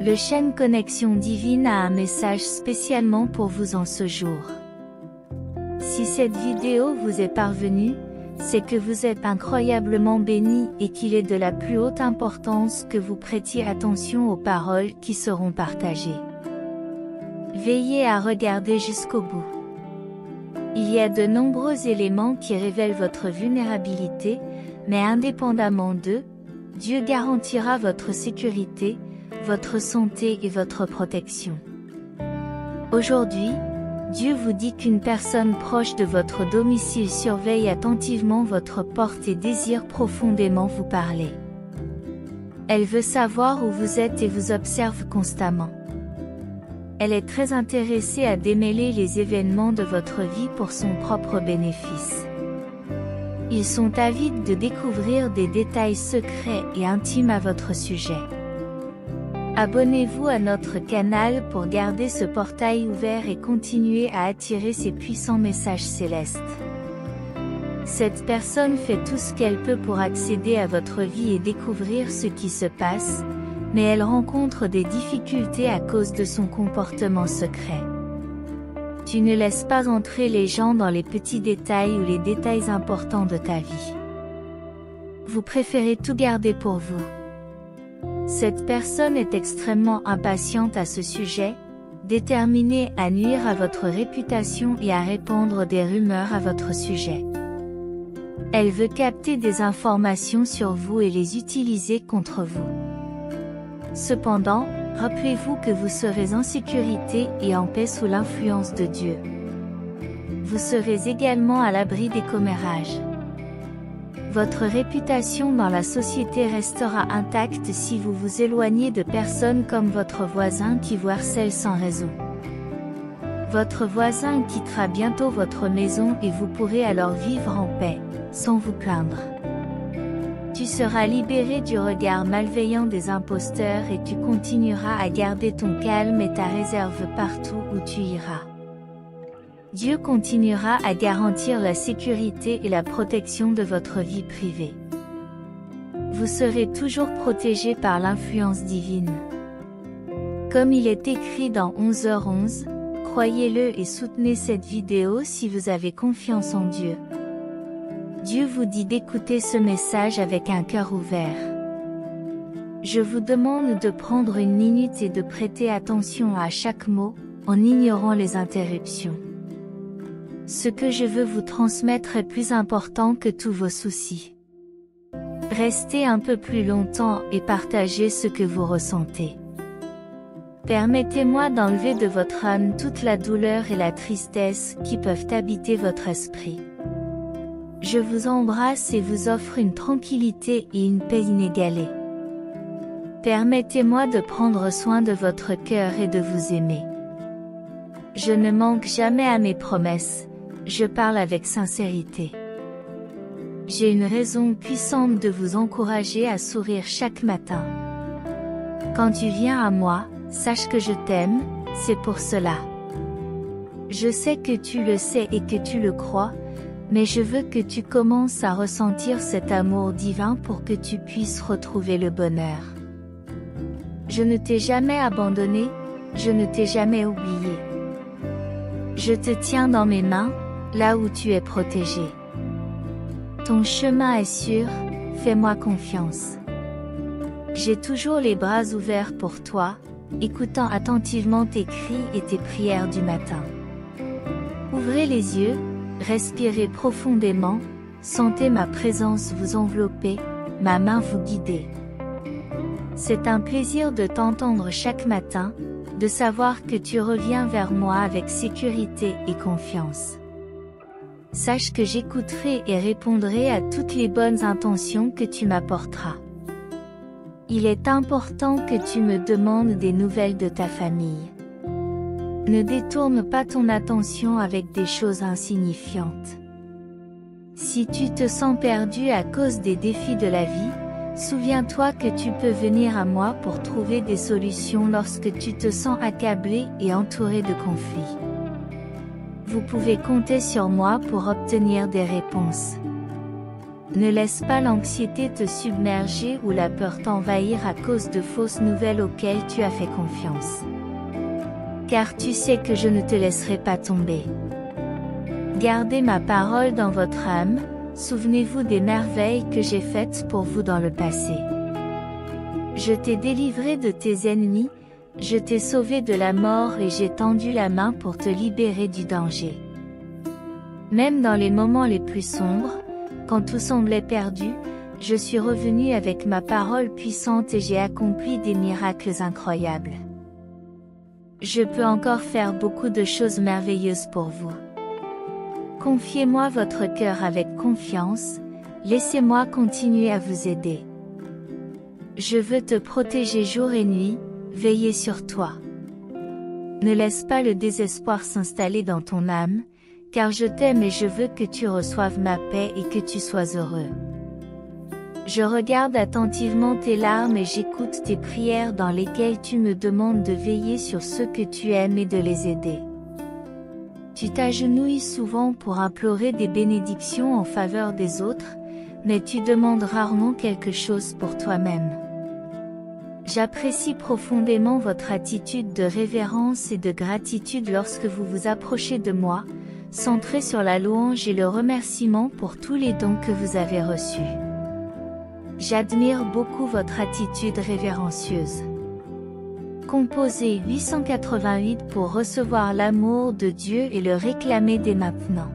Le chaîne Connexion Divine a un message spécialement pour vous en ce jour. Si cette vidéo vous est parvenue, c'est que vous êtes incroyablement béni et qu'il est de la plus haute importance que vous prêtiez attention aux paroles qui seront partagées. Veillez à regarder jusqu'au bout. Il y a de nombreux éléments qui révèlent votre vulnérabilité, mais indépendamment d'eux, Dieu garantira votre sécurité, votre santé et votre protection. Aujourd'hui, Dieu vous dit qu'une personne proche de votre domicile surveille attentivement votre porte et désire profondément vous parler. Elle veut savoir où vous êtes et vous observe constamment. Elle est très intéressée à démêler les événements de votre vie pour son propre bénéfice. Ils sont avides de découvrir des détails secrets et intimes à votre sujet. Abonnez-vous à notre canal pour garder ce portail ouvert et continuer à attirer ces puissants messages célestes. Cette personne fait tout ce qu'elle peut pour accéder à votre vie et découvrir ce qui se passe, mais elle rencontre des difficultés à cause de son comportement secret. Tu ne laisses pas entrer les gens dans les petits détails ou les détails importants de ta vie. Vous préférez tout garder pour vous. Cette personne est extrêmement impatiente à ce sujet, déterminée à nuire à votre réputation et à répandre des rumeurs à votre sujet. Elle veut capter des informations sur vous et les utiliser contre vous. Cependant, rappelez-vous que vous serez en sécurité et en paix sous l'influence de Dieu. Vous serez également à l'abri des commérages. Votre réputation dans la société restera intacte si vous vous éloignez de personnes comme votre voisin qui vous harcèle sans raison. Votre voisin quittera bientôt votre maison et vous pourrez alors vivre en paix, sans vous plaindre. Tu seras libéré du regard malveillant des imposteurs et tu continueras à garder ton calme et ta réserve partout où tu iras. Dieu continuera à garantir la sécurité et la protection de votre vie privée. Vous serez toujours protégé par l'influence divine. Comme il est écrit dans 11h11, croyez-le et soutenez cette vidéo si vous avez confiance en Dieu. Dieu vous dit d'écouter ce message avec un cœur ouvert. Je vous demande de prendre une minute et de prêter attention à chaque mot, en ignorant les interruptions. Ce que je veux vous transmettre est plus important que tous vos soucis. Restez un peu plus longtemps et partagez ce que vous ressentez. Permettez-moi d'enlever de votre âme toute la douleur et la tristesse qui peuvent habiter votre esprit. Je vous embrasse et vous offre une tranquillité et une paix inégalées. Permettez-moi de prendre soin de votre cœur et de vous aimer. Je ne manque jamais à mes promesses, je parle avec sincérité. J'ai une raison puissante de vous encourager à sourire chaque matin. Quand tu viens à moi, sache que je t'aime, c'est pour cela. Je sais que tu le sais et que tu le crois, mais je veux que tu commences à ressentir cet amour divin pour que tu puisses retrouver le bonheur. Je ne t'ai jamais abandonné, je ne t'ai jamais oublié. Je te tiens dans mes mains, là où tu es protégé. Ton chemin est sûr, fais-moi confiance. J'ai toujours les bras ouverts pour toi, écoutant attentivement tes cris et tes prières du matin. Ouvrez les yeux, respirez profondément, sentez ma présence vous envelopper, ma main vous guider. C'est un plaisir de t'entendre chaque matin, de savoir que tu reviens vers moi avec sécurité et confiance. Sache que j'écouterai et répondrai à toutes les bonnes intentions que tu m'apporteras. Il est important que tu me demandes des nouvelles de ta famille. Ne détourne pas ton attention avec des choses insignifiantes. Si tu te sens perdu à cause des défis de la vie, souviens-toi que tu peux venir à moi pour trouver des solutions lorsque tu te sens accablé et entouré de conflits. Vous pouvez compter sur moi pour obtenir des réponses. Ne laisse pas l'anxiété te submerger ou la peur t'envahir à cause de fausses nouvelles auxquelles tu as fait confiance. Car tu sais que je ne te laisserai pas tomber. Gardez ma parole dans votre âme, souvenez-vous des merveilles que j'ai faites pour vous dans le passé. Je t'ai délivré de tes ennemis, je t'ai sauvé de la mort et j'ai tendu la main pour te libérer du danger. Même dans les moments les plus sombres, quand tout semblait perdu, je suis revenu avec ma parole puissante et j'ai accompli des miracles incroyables. Je peux encore faire beaucoup de choses merveilleuses pour vous. Confiez-moi votre cœur avec confiance, laissez-moi continuer à vous aider. Je veux te protéger jour et nuit, veiller sur toi. Ne laisse pas le désespoir s'installer dans ton âme, car je t'aime et je veux que tu reçoives ma paix et que tu sois heureux. Je regarde attentivement tes larmes et j'écoute tes prières dans lesquelles tu me demandes de veiller sur ceux que tu aimes et de les aider. Tu t'agenouilles souvent pour implorer des bénédictions en faveur des autres, mais tu demandes rarement quelque chose pour toi-même. J'apprécie profondément votre attitude de révérence et de gratitude lorsque vous vous approchez de moi, centré sur la louange et le remerciement pour tous les dons que vous avez reçus. J'admire beaucoup votre attitude révérencieuse. Composez 888 pour recevoir l'amour de Dieu et le réclamer dès maintenant.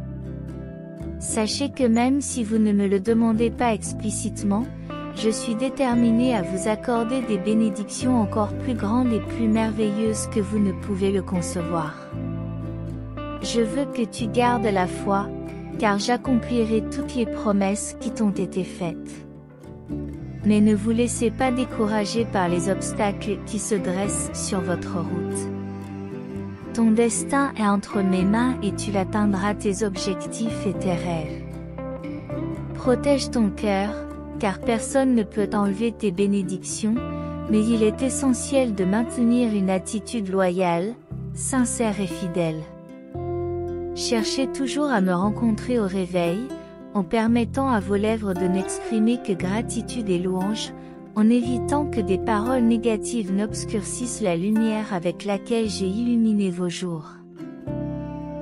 Sachez que même si vous ne me le demandez pas explicitement, je suis déterminé à vous accorder des bénédictions encore plus grandes et plus merveilleuses que vous ne pouvez le concevoir. Je veux que tu gardes la foi, car j'accomplirai toutes les promesses qui t'ont été faites. Mais ne vous laissez pas décourager par les obstacles qui se dressent sur votre route. Ton destin est entre mes mains et tu atteindras tes objectifs et tes rêves. Protège ton cœur, car personne ne peut enlever tes bénédictions, mais il est essentiel de maintenir une attitude loyale, sincère et fidèle. Cherchez toujours à me rencontrer au réveil, en permettant à vos lèvres de n'exprimer que gratitude et louange, en évitant que des paroles négatives n'obscurcissent la lumière avec laquelle j'ai illuminé vos jours.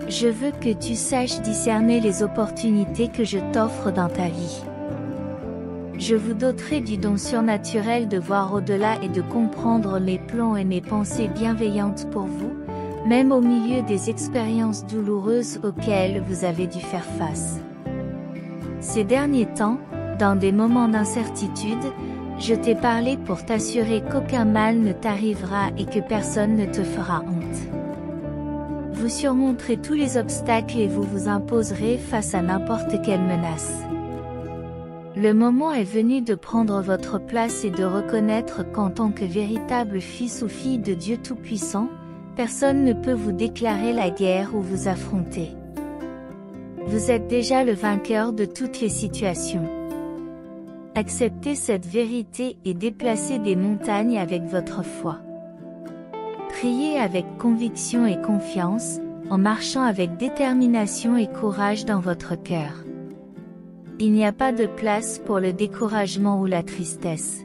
Je veux que tu saches discerner les opportunités que je t'offre dans ta vie. Je vous doterai du don surnaturel de voir au-delà et de comprendre mes plans et mes pensées bienveillantes pour vous, même au milieu des expériences douloureuses auxquelles vous avez dû faire face. Ces derniers temps, dans des moments d'incertitude, je t'ai parlé pour t'assurer qu'aucun mal ne t'arrivera et que personne ne te fera honte. Vous surmonterez tous les obstacles et vous vous imposerez face à n'importe quelle menace. Le moment est venu de prendre votre place et de reconnaître qu'en tant que véritable fils ou fille de Dieu Tout-Puissant, personne ne peut vous déclarer la guerre ou vous affronter. Vous êtes déjà le vainqueur de toutes les situations. Acceptez cette vérité et déplacez des montagnes avec votre foi. Priez avec conviction et confiance, en marchant avec détermination et courage dans votre cœur. Il n'y a pas de place pour le découragement ou la tristesse.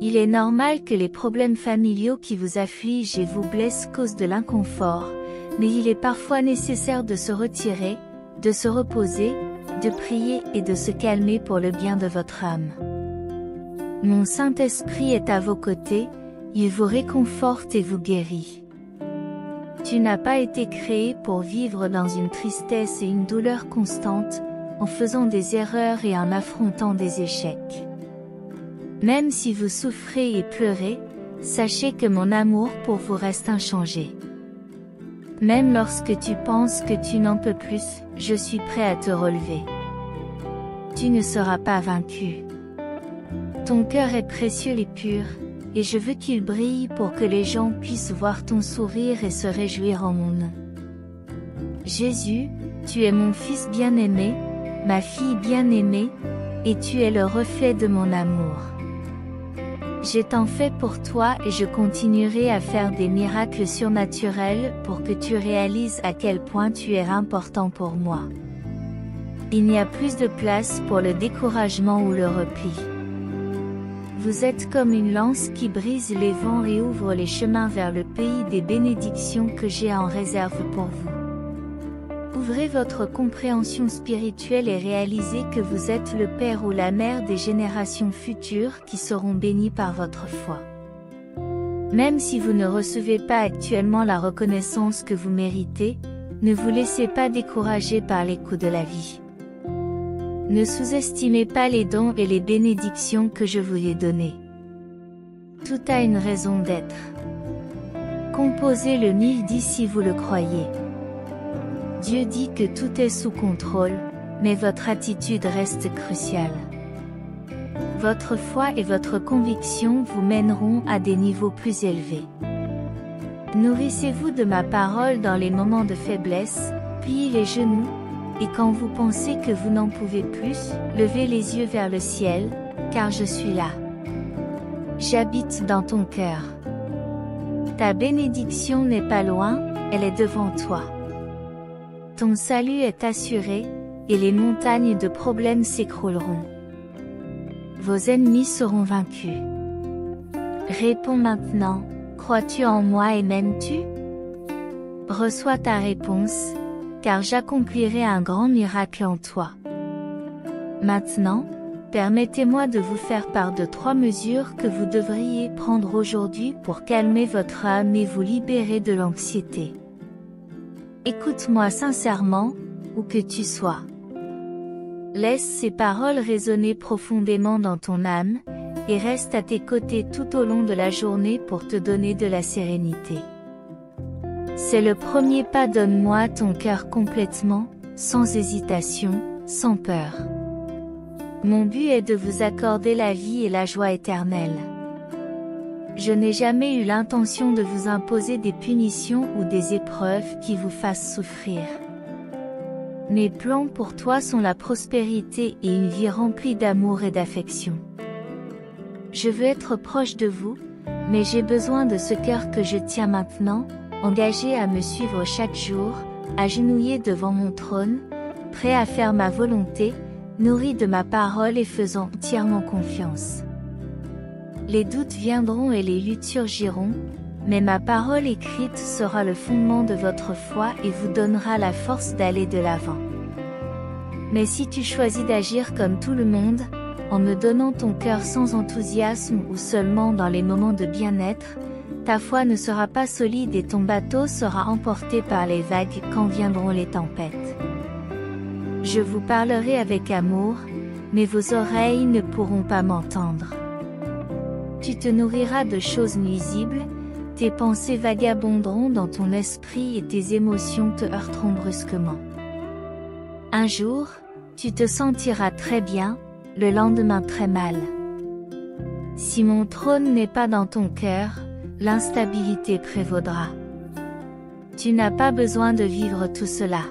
Il est normal que les problèmes familiaux qui vous affligent et vous blessent causent de l'inconfort, mais il est parfois nécessaire de se retirer, de se reposer, de prier et de se calmer pour le bien de votre âme. Mon Saint-Esprit est à vos côtés, il vous réconforte et vous guérit. Tu n'as pas été créé pour vivre dans une tristesse et une douleur constante, en faisant des erreurs et en affrontant des échecs. Même si vous souffrez et pleurez, sachez que mon amour pour vous reste inchangé. Même lorsque tu penses que tu n'en peux plus, je suis prêt à te relever. Tu ne seras pas vaincu. Ton cœur est précieux et pur, et je veux qu'il brille pour que les gens puissent voir ton sourire et se réjouir en mon nom. Jésus, tu es mon fils bien-aimé, ma fille bien-aimée, et tu es le reflet de mon amour. J'ai tant fait pour toi et je continuerai à faire des miracles surnaturels pour que tu réalises à quel point tu es important pour moi. Il n'y a plus de place pour le découragement ou le repli. Vous êtes comme une lance qui brise les vents et ouvre les chemins vers le pays des bénédictions que j'ai en réserve pour vous. Ouvrez votre compréhension spirituelle et réalisez que vous êtes le père ou la mère des générations futures qui seront bénies par votre foi. Même si vous ne recevez pas actuellement la reconnaissance que vous méritez, ne vous laissez pas décourager par les coups de la vie. Ne sous-estimez pas les dons et les bénédictions que je vous ai donnés. Tout a une raison d'être. Composez le 1010 si vous le croyez. Dieu dit que tout est sous contrôle, mais votre attitude reste cruciale. Votre foi et votre conviction vous mèneront à des niveaux plus élevés. Nourrissez-vous de ma parole dans les moments de faiblesse, pliez les genoux, et quand vous pensez que vous n'en pouvez plus, levez les yeux vers le ciel, car je suis là. J'habite dans ton cœur. Ta bénédiction n'est pas loin, elle est devant toi. Ton salut est assuré, et les montagnes de problèmes s'écrouleront. Vos ennemis seront vaincus. Réponds maintenant, crois-tu en moi et m'aimes-tu? Reçois ta réponse, car j'accomplirai un grand miracle en toi. Maintenant, permettez-moi de vous faire part de 3 mesures que vous devriez prendre aujourd'hui pour calmer votre âme et vous libérer de l'anxiété. Écoute-moi sincèrement, où que tu sois. Laisse ces paroles résonner profondément dans ton âme, et reste à tes côtés tout au long de la journée pour te donner de la sérénité. C'est le premier pas. Donne-moi ton cœur complètement, sans hésitation, sans peur. Mon but est de vous accorder la vie et la joie éternelle. Je n'ai jamais eu l'intention de vous imposer des punitions ou des épreuves qui vous fassent souffrir. Mes plans pour toi sont la prospérité et une vie remplie d'amour et d'affection. Je veux être proche de vous, mais j'ai besoin de ce cœur que je tiens maintenant, engagé à me suivre chaque jour, agenouillé devant mon trône, prêt à faire ma volonté, nourri de ma parole et faisant entièrement confiance. Les doutes viendront et les luttes surgiront, mais ma parole écrite sera le fondement de votre foi et vous donnera la force d'aller de l'avant. Mais si tu choisis d'agir comme tout le monde, en me donnant ton cœur sans enthousiasme ou seulement dans les moments de bien-être, ta foi ne sera pas solide et ton bateau sera emporté par les vagues quand viendront les tempêtes. Je vous parlerai avec amour, mais vos oreilles ne pourront pas m'entendre. Tu te nourriras de choses nuisibles, tes pensées vagabonderont dans ton esprit et tes émotions te heurteront brusquement. Un jour, tu te sentiras très bien, le lendemain très mal. Si mon trône n'est pas dans ton cœur, l'instabilité prévaudra. Tu n'as pas besoin de vivre tout cela.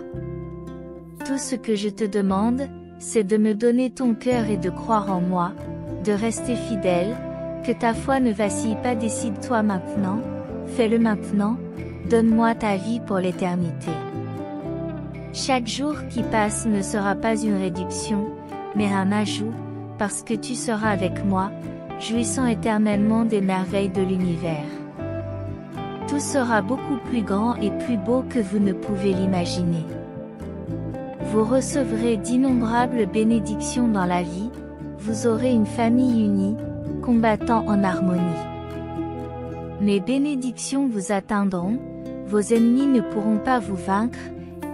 Tout ce que je te demande, c'est de me donner ton cœur et de croire en moi, de rester fidèle, que ta foi ne vacille pas. Décide-toi maintenant, fais-le maintenant, donne-moi ta vie pour l'éternité. Chaque jour qui passe ne sera pas une réduction, mais un ajout, parce que tu seras avec moi, jouissant éternellement des merveilles de l'univers. Tout sera beaucoup plus grand et plus beau que vous ne pouvez l'imaginer. Vous recevrez d'innombrables bénédictions dans la vie, vous aurez une famille unie, combattant en harmonie. Mes bénédictions vous atteindront, vos ennemis ne pourront pas vous vaincre,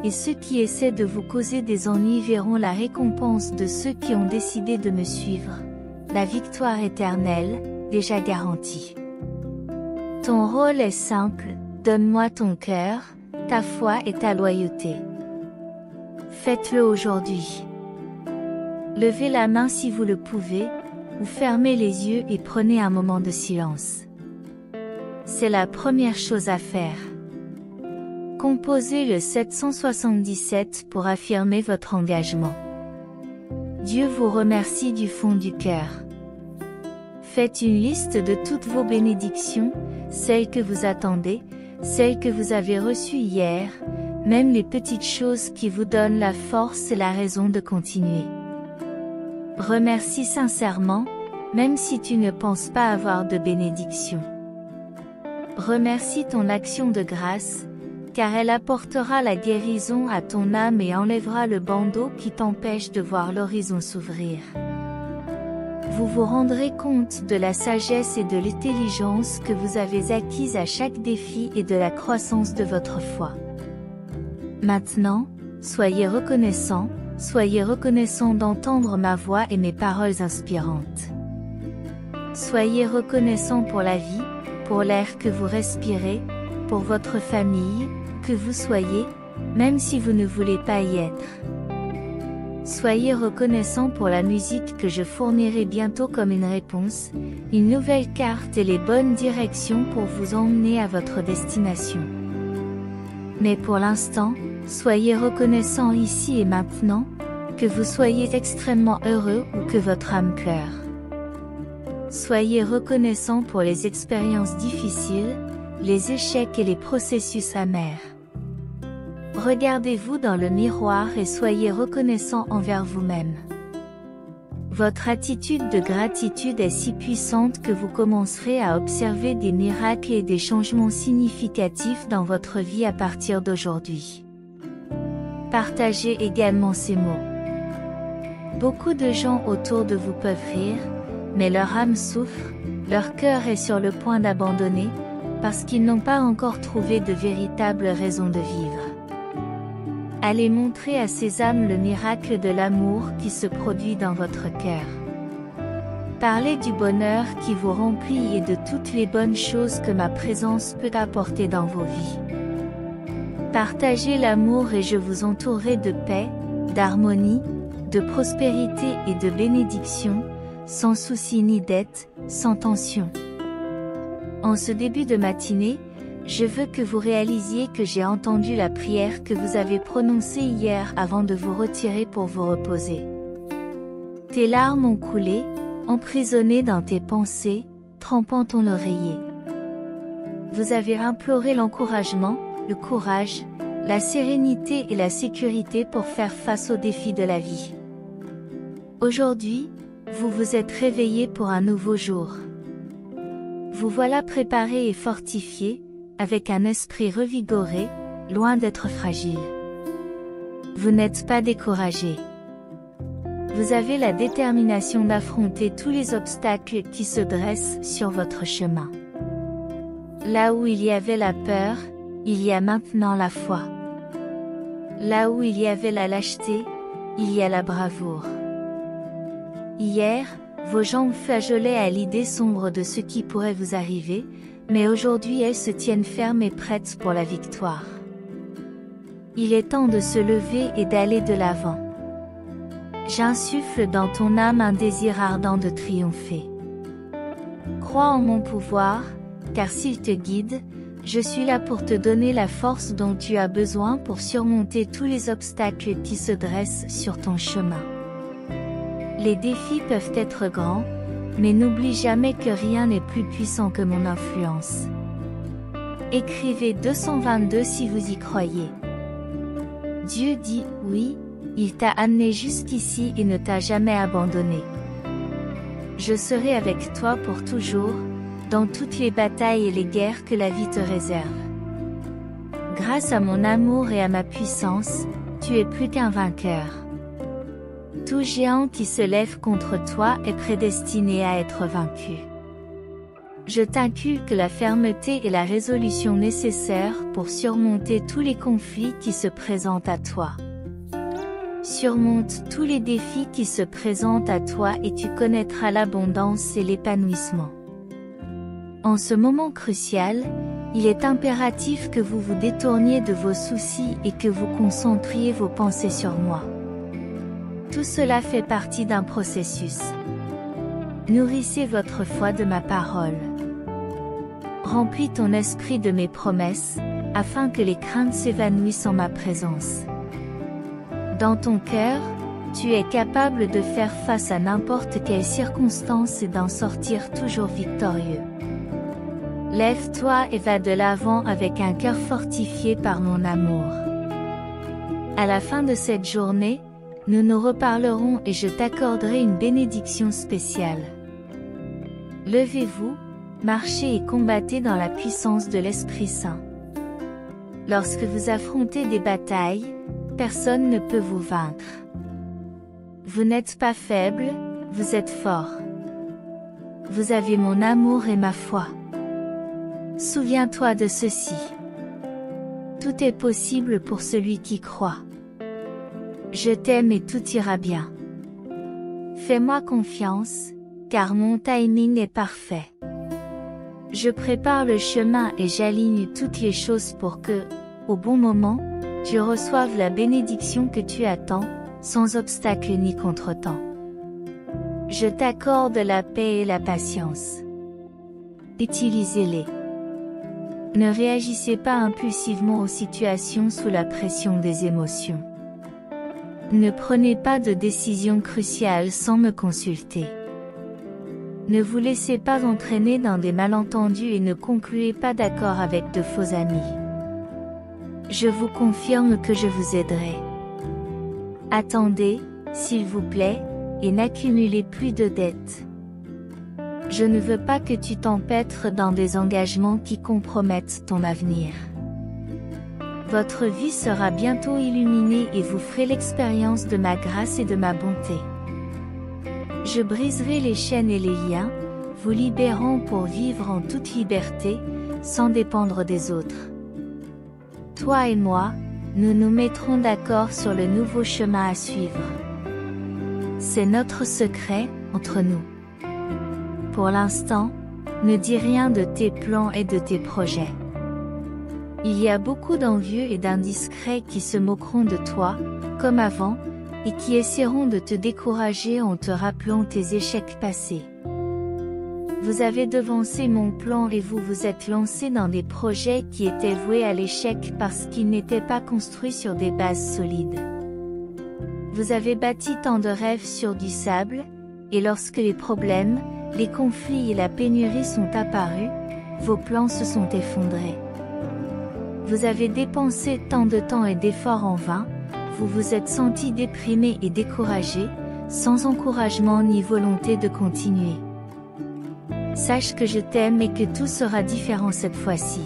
et ceux qui essaient de vous causer des ennuis verront la récompense de ceux qui ont décidé de me suivre, la victoire éternelle, déjà garantie. Ton rôle est simple, donne-moi ton cœur, ta foi et ta loyauté. Faites-le aujourd'hui. Levez la main si vous le pouvez, ou fermez les yeux et prenez un moment de silence. C'est la première chose à faire. Composez le 777 pour affirmer votre engagement. Dieu vous remercie du fond du cœur. Faites une liste de toutes vos bénédictions, celles que vous attendez, celles que vous avez reçues hier, même les petites choses qui vous donnent la force et la raison de continuer. Remercie sincèrement, même si tu ne penses pas avoir de bénédiction. Remercie ton action de grâce, car elle apportera la guérison à ton âme et enlèvera le bandeau qui t'empêche de voir l'horizon s'ouvrir. Vous vous rendrez compte de la sagesse et de l'intelligence que vous avez acquise à chaque défi et de la croissance de votre foi. Maintenant, soyez reconnaissant d'entendre ma voix et mes paroles inspirantes. Soyez reconnaissant pour la vie, pour l'air que vous respirez, pour votre famille, que vous soyez, même si vous ne voulez pas y être. Soyez reconnaissant pour la musique que je fournirai bientôt comme une réponse, une nouvelle carte et les bonnes directions pour vous emmener à votre destination. Mais pour l'instant, soyez reconnaissant ici et maintenant, que vous soyez extrêmement heureux ou que votre âme pleure. Soyez reconnaissant pour les expériences difficiles, les échecs et les processus amers. Regardez-vous dans le miroir et soyez reconnaissant envers vous-même. Votre attitude de gratitude est si puissante que vous commencerez à observer des miracles et des changements significatifs dans votre vie à partir d'aujourd'hui. Partagez également ces mots. Beaucoup de gens autour de vous peuvent rire, mais leur âme souffre, leur cœur est sur le point d'abandonner, parce qu'ils n'ont pas encore trouvé de véritable raison de vivre. Allez montrer à ces âmes le miracle de l'amour qui se produit dans votre cœur. Parlez du bonheur qui vous remplit et de toutes les bonnes choses que ma présence peut apporter dans vos vies. Partagez l'amour et je vous entourerai de paix, d'harmonie, de prospérité et de bénédiction, sans souci ni dette, sans tension. En ce début de matinée, je veux que vous réalisiez que j'ai entendu la prière que vous avez prononcée hier avant de vous retirer pour vous reposer. Tes larmes ont coulé, emprisonnées dans tes pensées, trempant ton oreiller. Vous avez imploré l'encouragement, le courage, la sérénité et la sécurité pour faire face aux défis de la vie. Aujourd'hui, vous vous êtes réveillé pour un nouveau jour. Vous voilà préparé et fortifié, avec un esprit revigoré, loin d'être fragile. Vous n'êtes pas découragé. Vous avez la détermination d'affronter tous les obstacles qui se dressent sur votre chemin. Là où il y avait la peur, il y a maintenant la foi. Là où il y avait la lâcheté, il y a la bravoure. Hier, vos jambes flageolaient à l'idée sombre de ce qui pourrait vous arriver, mais aujourd'hui elles se tiennent fermes et prêtes pour la victoire. Il est temps de se lever et d'aller de l'avant. J'insuffle dans ton âme un désir ardent de triompher. Crois en mon pouvoir, car s'il te guide, je suis là pour te donner la force dont tu as besoin pour surmonter tous les obstacles qui se dressent sur ton chemin. Les défis peuvent être grands, mais n'oublie jamais que rien n'est plus puissant que mon influence. Écrivez 222 si vous y croyez. Dieu dit oui, il t'a amené jusqu'ici et ne t'a jamais abandonné. Je serai avec toi pour toujours, dans toutes les batailles et les guerres que la vie te réserve. Grâce à mon amour et à ma puissance, tu es plus qu'un vainqueur. Tout géant qui se lève contre toi est prédestiné à être vaincu. Je t'inculque la fermeté et la résolution nécessaires pour surmonter tous les conflits qui se présentent à toi. Surmonte tous les défis qui se présentent à toi et tu connaîtras l'abondance et l'épanouissement. En ce moment crucial, il est impératif que vous vous détourniez de vos soucis et que vous concentriez vos pensées sur moi. Tout cela fait partie d'un processus. Nourrissez votre foi de ma parole. Remplis ton esprit de mes promesses, afin que les craintes s'évanouissent en ma présence. Dans ton cœur, tu es capable de faire face à n'importe quelle circonstance et d'en sortir toujours victorieux. Lève-toi et va de l'avant avec un cœur fortifié par mon amour. À la fin de cette journée, nous nous reparlerons et je t'accorderai une bénédiction spéciale. Levez-vous, marchez et combattez dans la puissance de l'Esprit Saint. Lorsque vous affrontez des batailles, personne ne peut vous vaincre. Vous n'êtes pas faible, vous êtes fort. Vous avez mon amour et ma foi. Souviens-toi de ceci. Tout est possible pour celui qui croit. Je t'aime et tout ira bien. Fais-moi confiance, car mon timing est parfait. Je prépare le chemin et j'aligne toutes les choses pour que, au bon moment, tu reçoives la bénédiction que tu attends, sans obstacle ni contretemps. Je t'accorde la paix et la patience. Utilisez-les. Ne réagissez pas impulsivement aux situations sous la pression des émotions. Ne prenez pas de décisions cruciales sans me consulter. Ne vous laissez pas entraîner dans des malentendus et ne concluez pas d'accord avec de faux amis. Je vous confirme que je vous aiderai. Attendez, s'il vous plaît, et n'accumulez plus de dettes. Je ne veux pas que tu t'empêtres dans des engagements qui compromettent ton avenir. Votre vie sera bientôt illuminée et vous ferez l'expérience de ma grâce et de ma bonté. Je briserai les chaînes et les liens, vous libérant pour vivre en toute liberté, sans dépendre des autres. Toi et moi, nous nous mettrons d'accord sur le nouveau chemin à suivre. C'est notre secret, entre nous. Pour l'instant, ne dis rien de tes plans et de tes projets. Il y a beaucoup d'envieux et d'indiscrets qui se moqueront de toi, comme avant, et qui essaieront de te décourager en te rappelant tes échecs passés. Vous avez devancé mon plan et vous vous êtes lancé dans des projets qui étaient voués à l'échec parce qu'ils n'étaient pas construits sur des bases solides. Vous avez bâti tant de rêves sur du sable, et lorsque les problèmes, les conflits et la pénurie sont apparus, vos plans se sont effondrés. Vous avez dépensé tant de temps et d'efforts en vain, vous vous êtes senti déprimé et découragé, sans encouragement ni volonté de continuer. Sache que je t'aime et que tout sera différent cette fois-ci.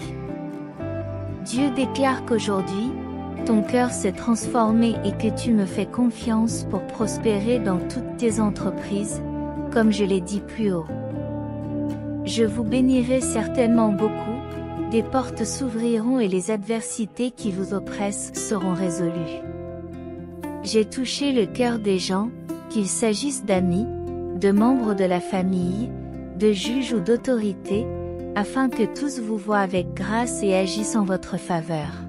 Dieu déclare qu'aujourd'hui, ton cœur s'est transformé et que tu me fais confiance pour prospérer dans toutes tes entreprises, comme je l'ai dit plus haut. Je vous bénirai certainement beaucoup, des portes s'ouvriront et les adversités qui vous oppressent seront résolues. J'ai touché le cœur des gens, qu'il s'agisse d'amis, de membres de la famille, de juges ou d'autorités, afin que tous vous voient avec grâce et agissent en votre faveur.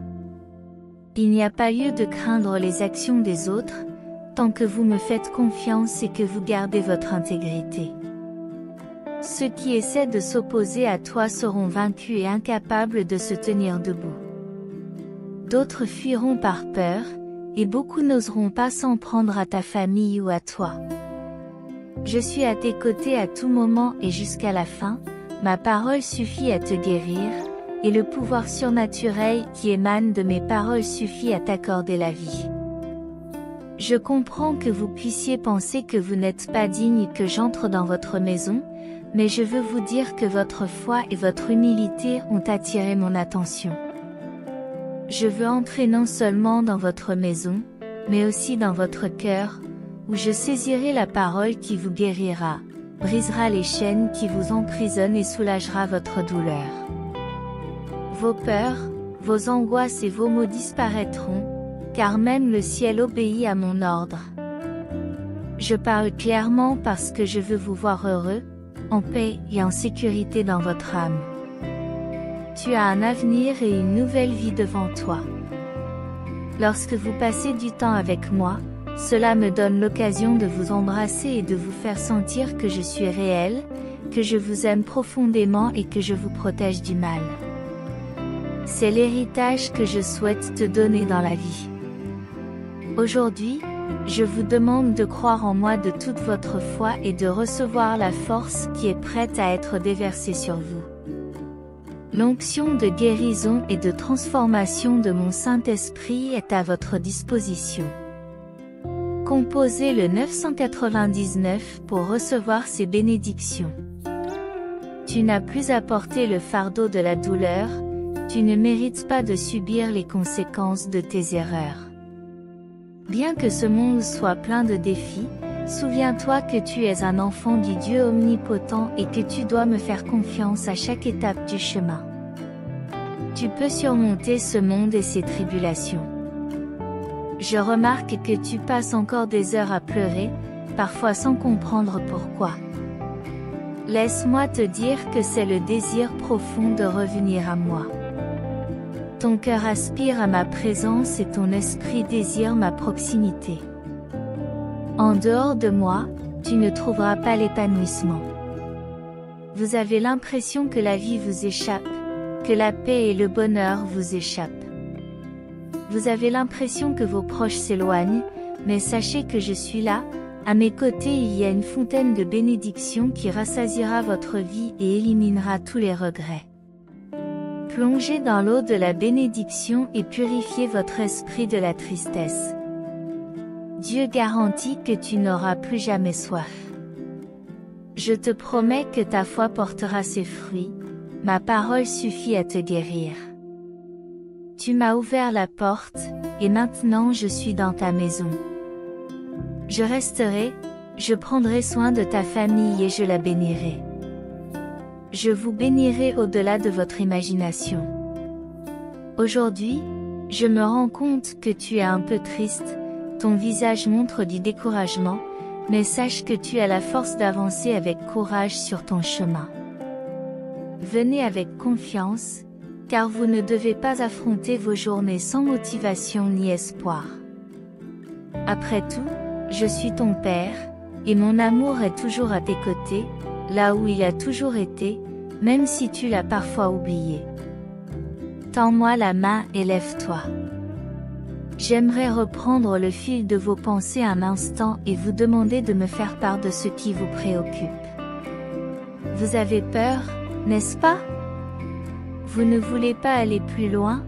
Il n'y a pas lieu de craindre les actions des autres, tant que vous me faites confiance et que vous gardez votre intégrité. Ceux qui essaient de s'opposer à toi seront vaincus et incapables de se tenir debout. D'autres fuiront par peur, et beaucoup n'oseront pas s'en prendre à ta famille ou à toi. Je suis à tes côtés à tout moment et jusqu'à la fin, ma parole suffit à te guérir, et le pouvoir surnaturel qui émane de mes paroles suffit à t'accorder la vie. Je comprends que vous puissiez penser que vous n'êtes pas digne que j'entre dans votre maison, mais je veux vous dire que votre foi et votre humilité ont attiré mon attention. Je veux entrer non seulement dans votre maison, mais aussi dans votre cœur, où je saisirai la parole qui vous guérira, brisera les chaînes qui vous emprisonnent et soulagera votre douleur. Vos peurs, vos angoisses et vos maux disparaîtront, car même le ciel obéit à mon ordre. Je parle clairement parce que je veux vous voir heureux, en paix et en sécurité dans votre âme. Tu as un avenir et une nouvelle vie devant toi. Lorsque vous passez du temps avec moi, cela me donne l'occasion de vous embrasser et de vous faire sentir que je suis réel, que je vous aime profondément et que je vous protège du mal. C'est l'héritage que je souhaite te donner dans la vie. Aujourd'hui, je vous demande de croire en moi de toute votre foi et de recevoir la force qui est prête à être déversée sur vous. L'onction de guérison et de transformation de mon Saint-Esprit est à votre disposition. Composez le 999 pour recevoir ces bénédictions. Tu n'as plus à porter le fardeau de la douleur, tu ne mérites pas de subir les conséquences de tes erreurs. Bien que ce monde soit plein de défis, souviens-toi que tu es un enfant du Dieu omnipotent et que tu dois me faire confiance à chaque étape du chemin. Tu peux surmonter ce monde et ses tribulations. Je remarque que tu passes encore des heures à pleurer, parfois sans comprendre pourquoi. Laisse-moi te dire que c'est le désir profond de revenir à moi. Ton cœur aspire à ma présence et ton esprit désire ma proximité. En dehors de moi, tu ne trouveras pas l'épanouissement. Vous avez l'impression que la vie vous échappe, que la paix et le bonheur vous échappent. Vous avez l'impression que vos proches s'éloignent, mais sachez que je suis là, à mes côtés il y a une fontaine de bénédictions qui rassasiera votre vie et éliminera tous les regrets. Plongez dans l'eau de la bénédiction et purifiez votre esprit de la tristesse. Dieu garantit que tu n'auras plus jamais soif. Je te promets que ta foi portera ses fruits, ma parole suffit à te guérir. Tu m'as ouvert la porte, et maintenant je suis dans ta maison. Je resterai, je prendrai soin de ta famille et je la bénirai. Je vous bénirai au-delà de votre imagination. Aujourd'hui, je me rends compte que tu es un peu triste, ton visage montre du découragement, mais sache que tu as la force d'avancer avec courage sur ton chemin. Venez avec confiance, car vous ne devez pas affronter vos journées sans motivation ni espoir. Après tout, je suis ton Père, et mon amour est toujours à tes côtés, là où il a toujours été, même si tu l'as parfois oublié. Tends-moi la main et lève-toi. J'aimerais reprendre le fil de vos pensées un instant et vous demander de me faire part de ce qui vous préoccupe. Vous avez peur, n'est-ce pas? Vous ne voulez pas aller plus loin,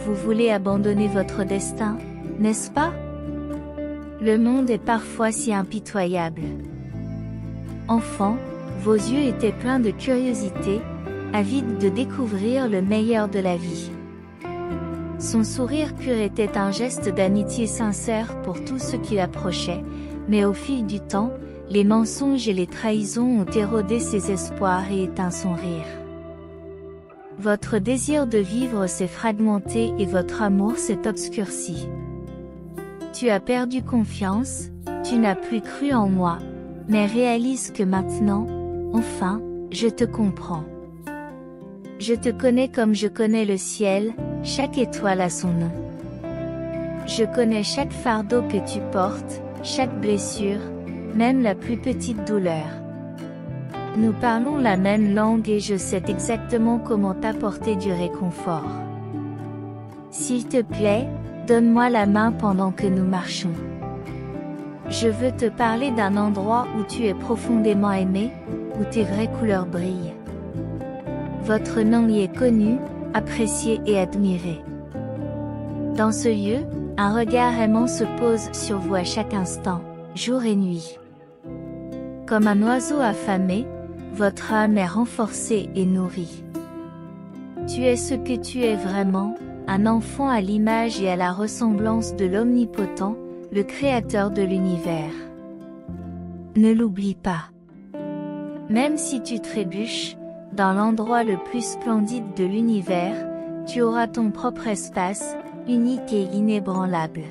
vous voulez abandonner votre destin, n'est-ce pas? Le monde est parfois si impitoyable. Enfant, vos yeux étaient pleins de curiosité, avides de découvrir le meilleur de la vie. Son sourire pur était un geste d'amitié sincère pour tous ceux qui l'approchaient, mais au fil du temps, les mensonges et les trahisons ont érodé ses espoirs et éteint son rire. Votre désir de vivre s'est fragmenté et votre amour s'est obscurci. Tu as perdu confiance, tu n'as plus cru en moi, mais réalise que maintenant, enfin, je te comprends. Je te connais comme je connais le ciel, chaque étoile a son nom. Je connais chaque fardeau que tu portes, chaque blessure, même la plus petite douleur. Nous parlons la même langue et je sais exactement comment t'apporter du réconfort. S'il te plaît, donne-moi la main pendant que nous marchons. Je veux te parler d'un endroit où tu es profondément aimé, où tes vraies couleurs brillent. Votre nom y est connu, apprécié et admiré. Dans ce lieu, un regard aimant se pose sur vous à chaque instant, jour et nuit. Comme un oiseau affamé, votre âme est renforcée et nourrie. Tu es ce que tu es vraiment, un enfant à l'image et à la ressemblance de l'Omnipotent, le Créateur de l'univers. Ne l'oublie pas. Même si tu trébuches, dans l'endroit le plus splendide de l'univers, tu auras ton propre espace, unique et inébranlable.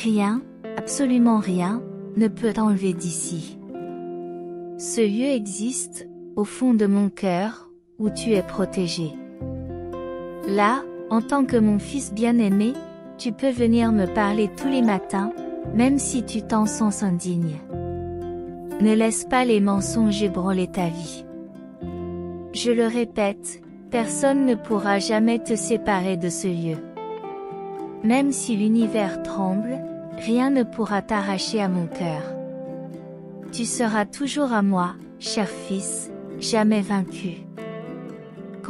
Rien, absolument rien, ne peut t'enlever d'ici. Ce lieu existe, au fond de mon cœur, où tu es protégé. Là, en tant que mon fils bien-aimé, tu peux venir me parler tous les matins, même si tu t'en sens indigne. Ne laisse pas les mensonges ébranler ta vie. Je le répète, personne ne pourra jamais te séparer de ce lieu. Même si l'univers tremble, rien ne pourra t'arracher à mon cœur. Tu seras toujours à moi, cher fils, jamais vaincu.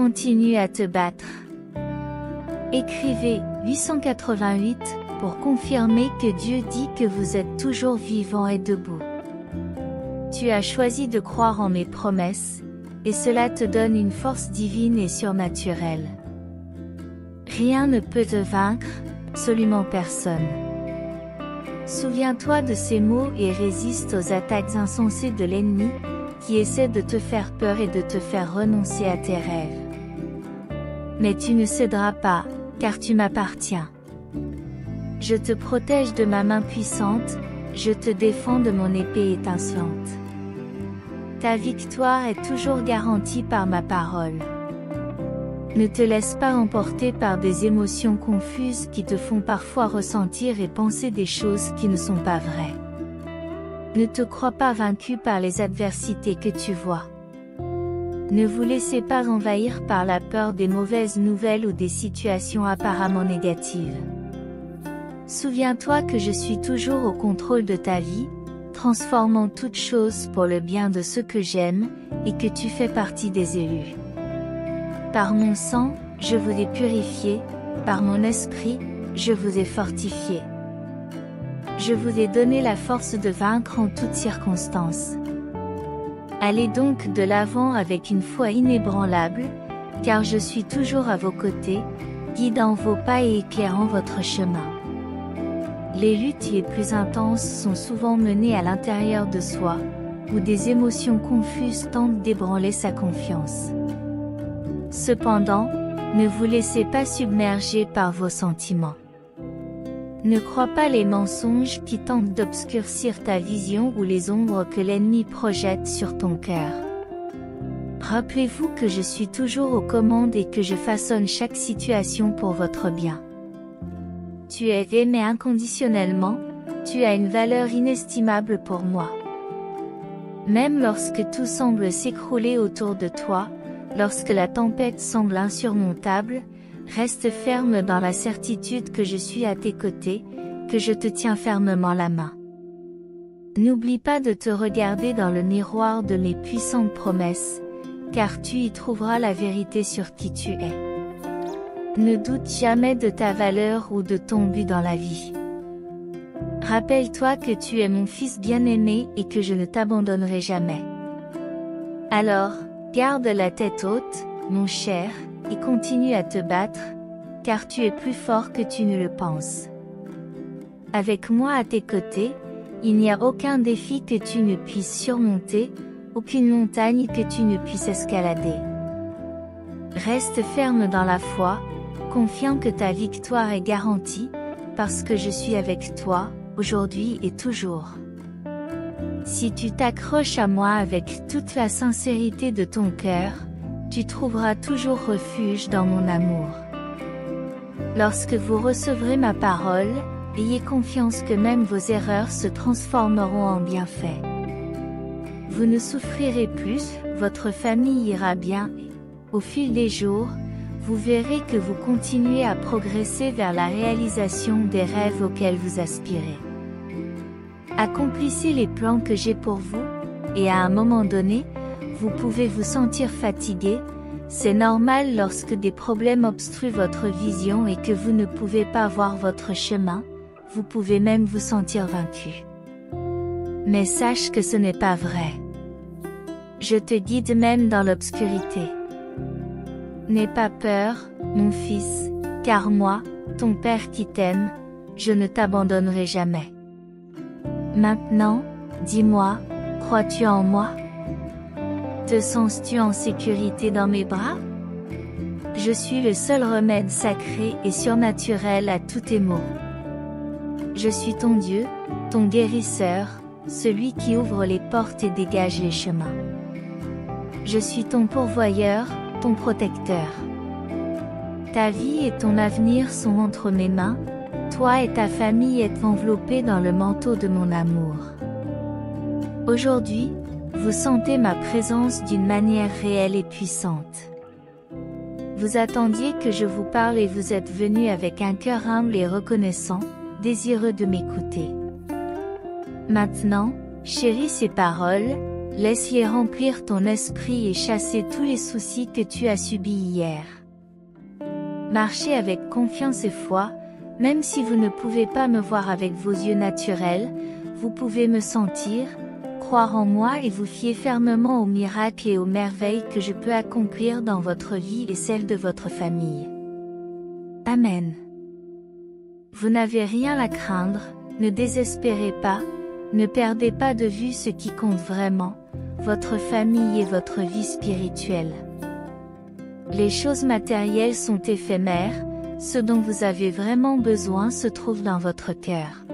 continue à te battre. Écrivez 888 pour confirmer que Dieu dit que vous êtes toujours vivant et debout. Tu as choisi de croire en mes promesses, et cela te donne une force divine et surnaturelle. Rien ne peut te vaincre, absolument personne. Souviens-toi de ces mots et résiste aux attaques insensées de l'ennemi, qui essaie de te faire peur et de te faire renoncer à tes rêves. Mais tu ne céderas pas, car tu m'appartiens. Je te protège de ma main puissante, je te défends de mon épée étincelante. Ta victoire est toujours garantie par ma parole. Ne te laisse pas emporter par des émotions confuses qui te font parfois ressentir et penser des choses qui ne sont pas vraies. Ne te crois pas vaincu par les adversités que tu vois. Ne vous laissez pas envahir par la peur des mauvaises nouvelles ou des situations apparemment négatives. Souviens-toi que je suis toujours au contrôle de ta vie, transformant toutes choses pour le bien de ceux que j'aime, et que tu fais partie des élus. Par mon sang, je vous ai purifié, par mon esprit, je vous ai fortifié. Je vous ai donné la force de vaincre en toutes circonstances. Allez donc de l'avant avec une foi inébranlable, car je suis toujours à vos côtés, guidant vos pas et éclairant votre chemin. Les luttes les plus intenses sont souvent menées à l'intérieur de soi, où des émotions confuses tentent d'ébranler sa confiance. Cependant, ne vous laissez pas submerger par vos sentiments. Ne crois pas les mensonges qui tentent d'obscurcir ta vision ou les ombres que l'ennemi projette sur ton cœur. Rappelez-vous que je suis toujours aux commandes et que je façonne chaque situation pour votre bien. Tu es aimé inconditionnellement, tu as une valeur inestimable pour moi. Même lorsque tout semble s'écrouler autour de toi, lorsque la tempête semble insurmontable, reste ferme dans la certitude que je suis à tes côtés, que je te tiens fermement la main. N'oublie pas de te regarder dans le miroir de mes puissantes promesses, car tu y trouveras la vérité sur qui tu es. Ne doute jamais de ta valeur ou de ton but dans la vie. Rappelle-toi que tu es mon fils bien-aimé et que je ne t'abandonnerai jamais. Alors, garde la tête haute, mon cher, et continue à te battre, car tu es plus fort que tu ne le penses. Avec moi à tes côtés, il n'y a aucun défi que tu ne puisses surmonter, aucune montagne que tu ne puisses escalader. Reste ferme dans la foi, confiant que ta victoire est garantie, parce que je suis avec toi, aujourd'hui et toujours. Si tu t'accroches à moi avec toute la sincérité de ton cœur, tu trouveras toujours refuge dans mon amour. Lorsque vous recevrez ma parole, ayez confiance que même vos erreurs se transformeront en bienfaits. Vous ne souffrirez plus, votre famille ira bien et, au fil des jours, vous verrez que vous continuez à progresser vers la réalisation des rêves auxquels vous aspirez. Accomplissez les plans que j'ai pour vous, et à un moment donné, vous pouvez vous sentir fatigué, c'est normal lorsque des problèmes obstruent votre vision et que vous ne pouvez pas voir votre chemin, vous pouvez même vous sentir vaincu. Mais sache que ce n'est pas vrai. Je te guide même dans l'obscurité. N'aie pas peur, mon fils, car moi, ton Père qui t'aime, je ne t'abandonnerai jamais. Maintenant, dis-moi, crois-tu en moi? Te sens-tu en sécurité dans mes bras? Je suis le seul remède sacré et surnaturel à tous tes maux. Je suis ton Dieu, ton guérisseur, celui qui ouvre les portes et dégage les chemins. Je suis ton pourvoyeur, ton protecteur. Ta vie et ton avenir sont entre mes mains, toi et ta famille êtes enveloppés dans le manteau de mon amour. Aujourd'hui, vous sentez ma présence d'une manière réelle et puissante. Vous attendiez que je vous parle et vous êtes venu avec un cœur humble et reconnaissant, désireux de m'écouter. Maintenant, chéris ces paroles, Laisse-les remplir ton esprit et chasser tous les soucis que tu as subis hier. Marchez avec confiance et foi, même si vous ne pouvez pas me voir avec vos yeux naturels, vous pouvez me sentir, croire en moi et vous fier fermement aux miracles et aux merveilles que je peux accomplir dans votre vie et celle de votre famille. Amen. Vous n'avez rien à craindre, ne désespérez pas, ne perdez pas de vue ce qui compte vraiment, votre famille et votre vie spirituelle. Les choses matérielles sont éphémères, ce dont vous avez vraiment besoin se trouve dans votre cœur.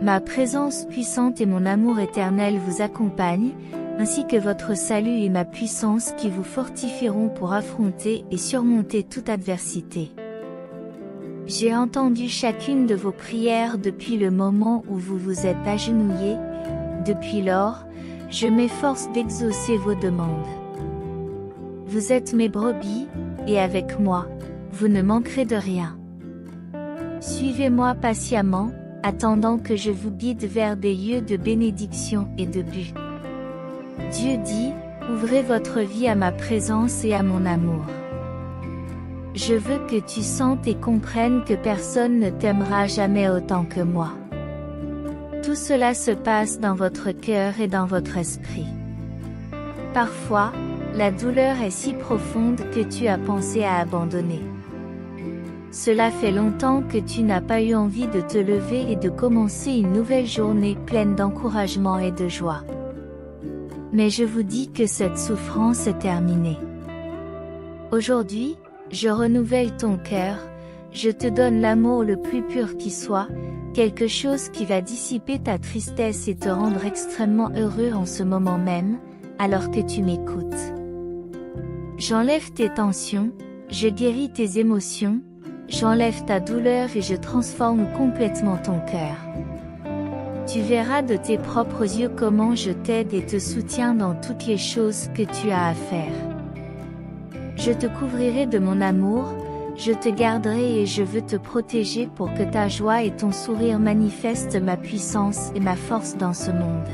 Ma présence puissante et mon amour éternel vous accompagnent, ainsi que votre salut et ma puissance qui vous fortifieront pour affronter et surmonter toute adversité. J'ai entendu chacune de vos prières depuis le moment où vous vous êtes agenouillés, depuis lors, je m'efforce d'exaucer vos demandes. Vous êtes mes brebis, et avec moi, vous ne manquerez de rien. Suivez-moi patiemment, attendant que je vous guide vers des lieux de bénédiction et de but. Dieu dit, ouvrez votre vie à ma présence et à mon amour. Je veux que tu sentes et comprennes que personne ne t'aimera jamais autant que moi. Tout cela se passe dans votre cœur et dans votre esprit. Parfois, la douleur est si profonde que tu as pensé à abandonner. Cela fait longtemps que tu n'as pas eu envie de te lever et de commencer une nouvelle journée pleine d'encouragement et de joie. Mais je vous dis que cette souffrance est terminée. Aujourd'hui, je renouvelle ton cœur, je te donne l'amour le plus pur qui soit, quelque chose qui va dissiper ta tristesse et te rendre extrêmement heureux en ce moment même, alors que tu m'écoutes. J'enlève tes tensions, je guéris tes émotions, j'enlève ta douleur et je transforme complètement ton cœur. Tu verras de tes propres yeux comment je t'aide et te soutiens dans toutes les choses que tu as à faire. Je te couvrirai de mon amour, je te garderai et je veux te protéger pour que ta joie et ton sourire manifestent ma puissance et ma force dans ce monde.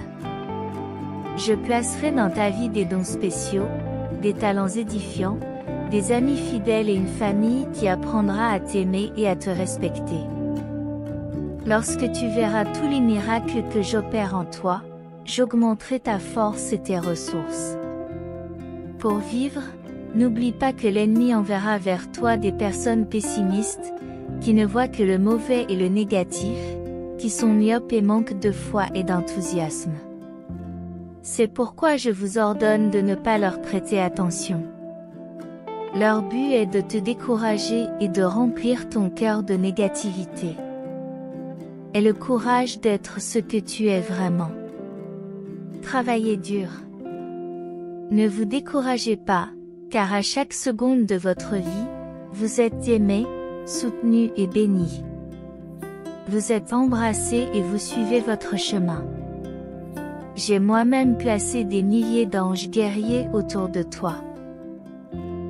Je placerai dans ta vie des dons spéciaux, des talents édifiants, des amis fidèles et une famille qui apprendra à t'aimer et à te respecter. Lorsque tu verras tous les miracles que j'opère en toi, j'augmenterai ta force et tes ressources. Pour vivre, n'oublie pas que l'ennemi enverra vers toi des personnes pessimistes, qui ne voient que le mauvais et le négatif, qui sont myopes et manquent de foi et d'enthousiasme. C'est pourquoi je vous ordonne de ne pas leur prêter attention. Leur but est de te décourager et de remplir ton cœur de négativité. Aie le courage d'être ce que tu es vraiment. Travaillez dur. Ne vous découragez pas, car à chaque seconde de votre vie, vous êtes aimé, soutenu et béni. Vous êtes embrassé et vous suivez votre chemin. J'ai moi-même placé des milliers d'anges guerriers autour de toi.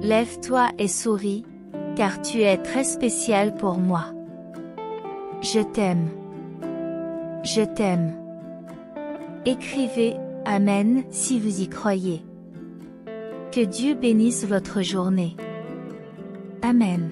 Lève-toi et souris, car tu es très spécial pour moi. Je t'aime. Je t'aime. Écrivez « Amen » si vous y croyez. Que Dieu bénisse votre journée. Amen.